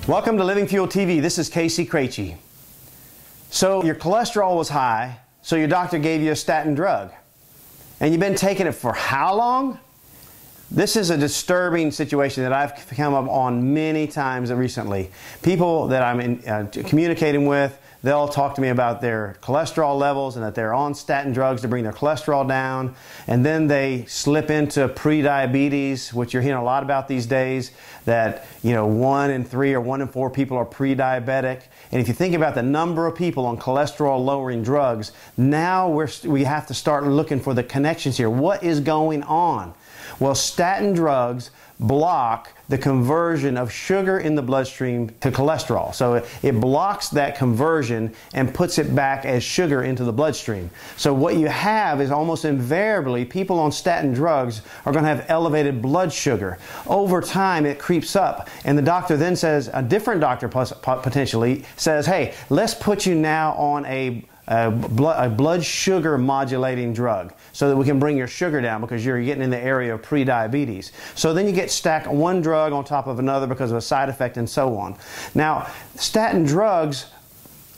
Welcome to LivingFuelTV. This is Casey Krejci. So your cholesterol was high, so your doctor gave you a statin drug. And you've been taking it for how long? This is a disturbing situation that I've come up on many times recently. People that I'm communicating with, they'll talk to me about their cholesterol levels and that they're on statin drugs to bring their cholesterol down. And then they slip into pre-diabetes, which you're hearing a lot about these days, that 1 in 3 or 1 in 4 people are pre-diabetic. And if you think about the number of people on cholesterol-lowering drugs, now we have to start looking for the connections here. What is going on? Well, statin drugs block the conversion of sugar in the bloodstream to cholesterol. So it blocks that conversion and puts it back as sugar into the bloodstream. So what you have is almost invariably people on statin drugs are going to have elevated blood sugar. Over time it creeps up, and the doctor then says, a different doctor potentially says, hey, let's put you now on a blood sugar modulating drug so that we can bring your sugar down because you're getting in the area of pre-diabetes. So then you get stacked one drug on top of another because of a side effect and so on. Now, statin drugs,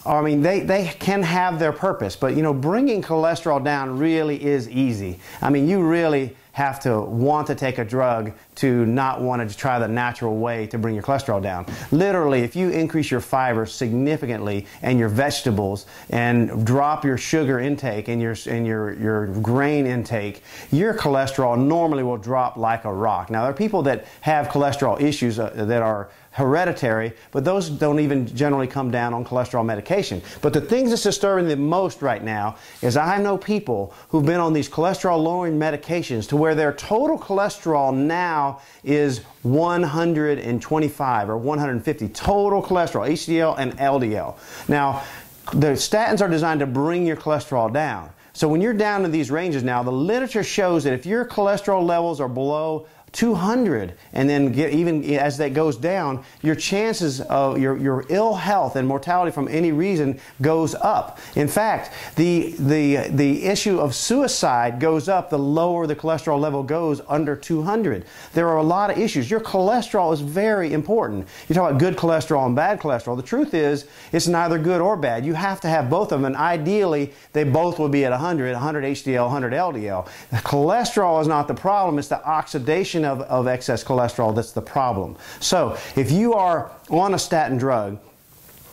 they can have their purpose, but bringing cholesterol down really is easy. You really have to want to take a drug to not want to try the natural way to bring your cholesterol down. Literally, if you increase your fiber significantly and your vegetables and drop your sugar intake and your grain intake, your cholesterol normally will drop like a rock. Now, there are people that have cholesterol issues that are hereditary, but those don't even generally come down on cholesterol medication. But the things that's disturbing the most right now is I know people who've been on these cholesterol-lowering medications to where their total cholesterol now is 125 or 150 total cholesterol, HDL and LDL. Now, the statins are designed to bring your cholesterol down. So when you're down in these ranges now, the literature shows that if your cholesterol levels are below 200, and then even as that goes down, your chances of your ill health and mortality from any reason goes up. In fact, the issue of suicide goes up the lower the cholesterol level goes under 200. There are a lot of issues. Your cholesterol is very important. You talk about good cholesterol and bad cholesterol. The truth is, it's neither good or bad. You have to have both of them, and ideally, they both will be at 100 HDL, 100 LDL. The cholesterol is not the problem. It's the oxidation of excess cholesterol that's the problem. So if you are on a statin drug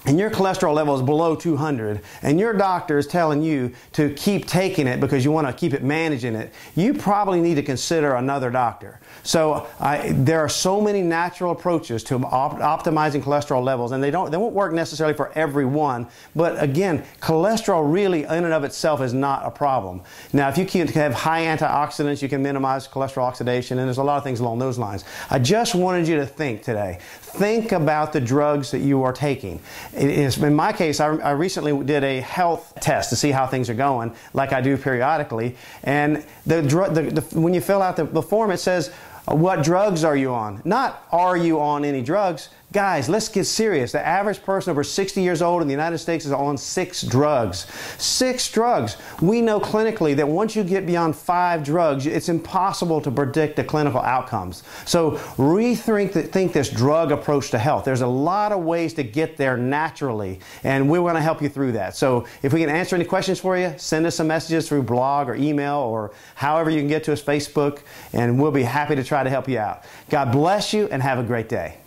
and your cholesterol level is below 200 and your doctor is telling you to keep taking it because you want to keep it managing it, you probably need to consider another doctor. So there are so many natural approaches to optimizing cholesterol levels, and they won't work necessarily for everyone, but again, cholesterol really in and of itself is not a problem. Now, if you can have high antioxidants, you can minimize cholesterol oxidation, and there's a lot of things along those lines. I just wanted you to think today. Think about the drugs that you are taking. In my case, I recently did a health test to see how things are going, like I do periodically. And when you fill out the form, it says, what drugs are you on? Not, are you on any drugs? Guys, let's get serious. The average person over 60 years old in the United States is on 6 drugs. 6 drugs. We know clinically that once you get beyond 5 drugs, it's impossible to predict the clinical outcomes. So rethink this drug approach to health. There's a lot of ways to get there naturally, and we want to help you through that. So if we can answer any questions for you, send us some messages through blog or email or however you can get to us, Facebook, and we'll be happy to try to help you out. God bless you and have a great day.